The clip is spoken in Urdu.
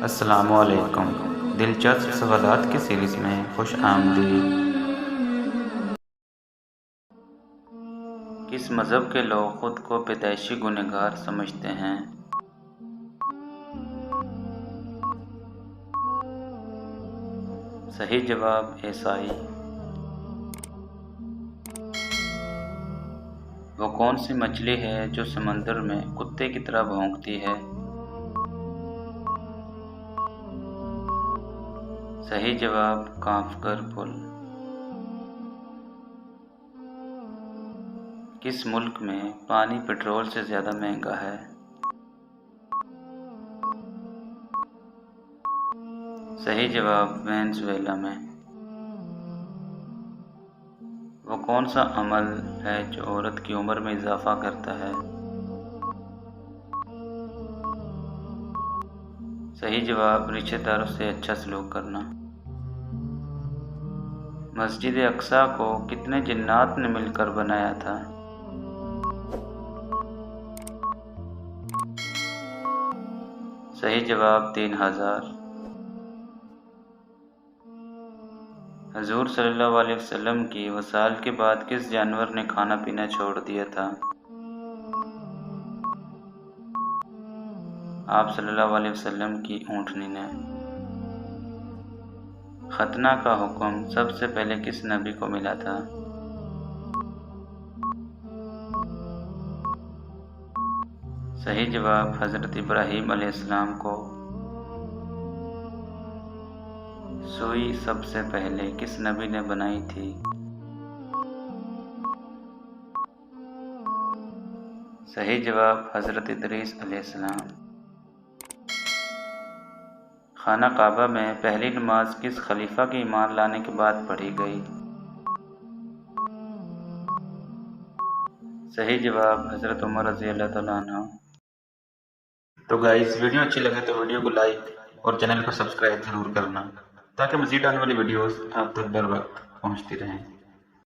السلام علیکم۔ دلچسپ سوالات کی سیریز میں خوش آمدید۔ کس مذہب کے لوگ خود کو پیدائشی گنہگار سمجھتے ہیں؟ صحیح جواب عیسائی۔ وہ کون سی مچھلی ہے جو سمندر میں کتے کی طرح بھونکتی ہے؟ صحیح جواب کانفگر پھول۔ کس ملک میں پانی پٹرول سے زیادہ مہنگا ہے؟ صحیح جواب وینزویلا میں۔ وہ کون سا عمل ہے جو عورت کی عمر میں اضافہ کرتا ہے؟ صحیح جواب رشتہ داروں سے اچھا سلوک کرنا۔ مسجد اقصی کو کتنے جنات نے مل کر بنایا تھا؟ صحیح جواب 3000۔ حضور صلی اللہ علیہ وسلم کی وصال کے بعد کس جانور نے کھانا پینا چھوڑ دیا تھا؟ آپ صلی اللہ علیہ وسلم کی اونٹنی نے۔ ختنہ کا حکم سب سے پہلے کس نبی کو ملا تھا؟ صحیح جواب حضرت ابراہیم علیہ السلام کو۔ سوئی سب سے پہلے کس نبی نے بنائی تھی؟ صحیح جواب حضرت ادریس علیہ السلام۔ خانہ کعبہ میں پہلی نماز کس خلیفہ کے ایمان لانے کے بعد پڑھی گئی؟ صحیح جواب حضرت عمر رضی اللہ تعالیٰ عنہ۔ تو گائز ویڈیو اچھی لگے تو ویڈیو کو لائک اور چینل کو سبسکرائب ضرور کرنا تاکہ مزید آنے والی ویڈیوز آپ تک بر وقت پہنچتی رہیں۔